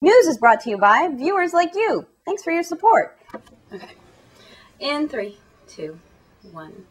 News is brought to you by viewers like you. Thanks for your support. Okay. In 3, 2, 1.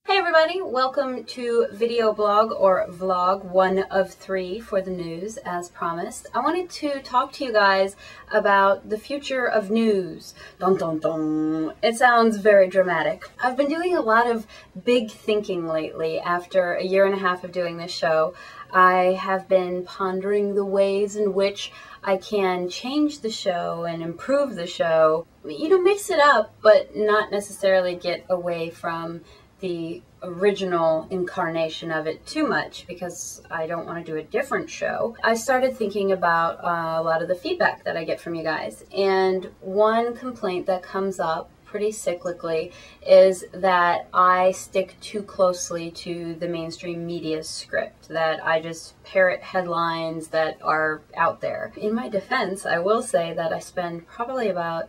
Hey everybody, welcome to video blog or vlog 1 of 3 for the news as promised. I wanted to talk to you guys about the future of news. Dun dun dun. It sounds very dramatic. I've been doing a lot of big thinking lately after a year and a half of doing this show. I have been pondering the ways in which I can change the show and improve the show. You know, mix it up, but not necessarily get away from the original incarnation of it too much because I don't want to do a different show. I started thinking about a lot of the feedback that I get from you guys, and one complaint that comes up pretty cyclically is that I stick too closely to the mainstream media script, that I just parrot headlines that are out there. In my defense, I will say that I spend probably about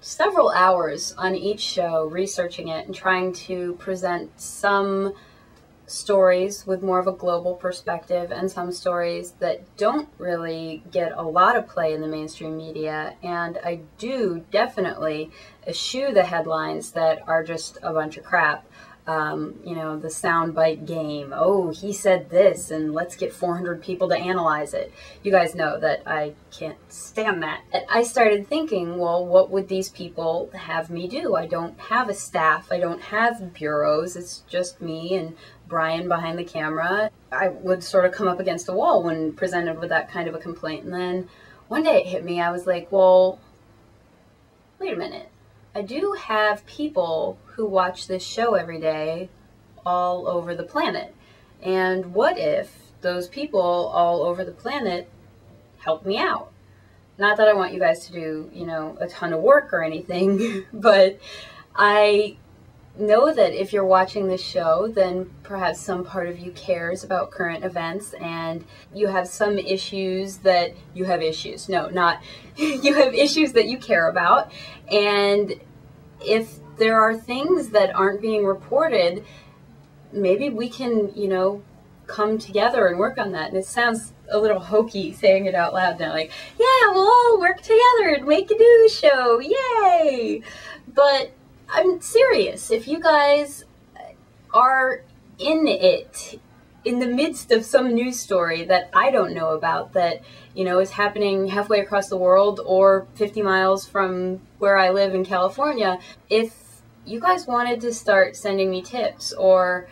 several hours on each show researching it and trying to present some stories with more of a global perspective and some stories that don't really get a lot of play in the mainstream media. And I do definitely eschew the headlines that are just a bunch of crap. You know, the soundbite game. Oh, he said this, and let's get 400 people to analyze it. You guys know that I can't stand that. I started thinking, well, what would these people have me do? I don't have a staff. I don't have bureaus. It's just me and Brian behind the camera. I would sort of come up against a wall when presented with that kind of a complaint. And then one day it hit me. I was like, well, wait a minute. I do have people who watch this show every day all over the planet. And what if those people all over the planet help me out? Not that I want you guys to do, you know, a ton of work or anything, but I know that if you're watching this show, then perhaps some part of you cares about current events and you have some issues that you have issues. No, not you have issues that you care about. And if there are things that aren't being reported, maybe we can, you know, come together and work on that. And it sounds a little hokey saying it out loud now, like, yeah, we'll all work together and make a news show, yay! But I'm serious. If you guys are in it, in the midst of some news story that I don't know about, that, you know, is happening halfway across the world or 50 miles from where I live in California, if you guys wanted to start sending me tips or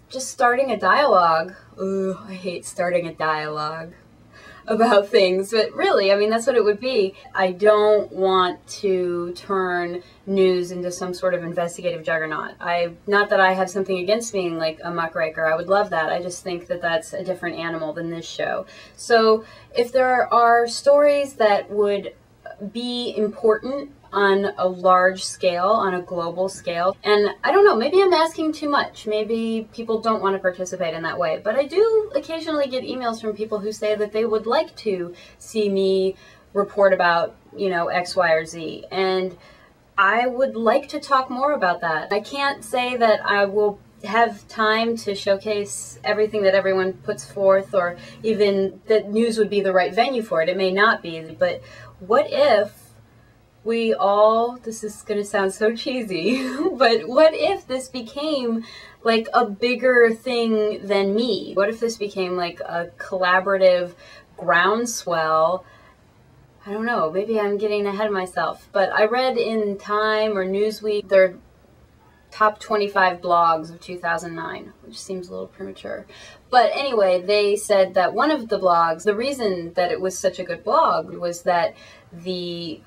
just starting a dialogue, ooh, I hate starting a dialogue about things, but really, I mean, that's what it would be. I don't want to turn news into some sort of investigative juggernaut. Not that I have something against being like a muckraker. I would love that. I just think that that's a different animal than this show. So if there are stories that would be important on a large scale, on a global scale. And I don't know, maybe I'm asking too much. Maybe people don't want to participate in that way. But I do occasionally get emails from people who say that they would like to see me report about, you know, X, Y, or Z. And I would like to talk more about that. I can't say that I will have time to showcase everything that everyone puts forth, or even that news would be the right venue for it. It may not be, but what if we all, this is going to sound so cheesy, but what if this became like a bigger thing than me? What if this became like a collaborative groundswell? I don't know, maybe I'm getting ahead of myself, but I read in Time or Newsweek their top 25 blogs of 2009, which seems a little premature. But anyway, they said that one of the blogs, the reason that it was such a good blog was that the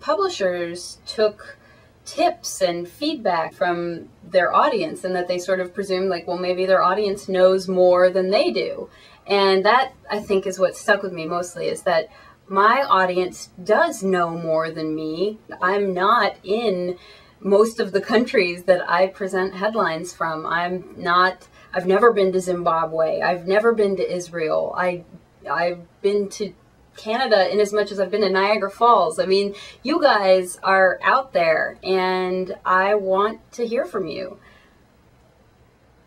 publishers took tips and feedback from their audience, and that they sort of presumed like, well, maybe their audience knows more than they do. And that, I think, is what stuck with me mostly, is that my audience does know more than me. I'm not in most of the countries that I present headlines from. I've never been to Zimbabwe. I've never been to Israel. I've been to Canada in as much as I've been to Niagara Falls. I mean, you guys are out there, and I want to hear from you.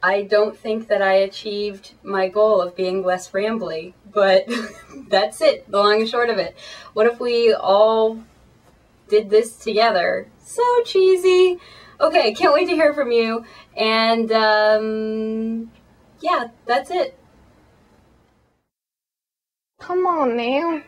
I don't think that I achieved my goal of being less rambly, but that's it, the long and short of it. What if we all did this together? So cheesy. Okay, can't wait to hear from you, and yeah, that's it. Come on now.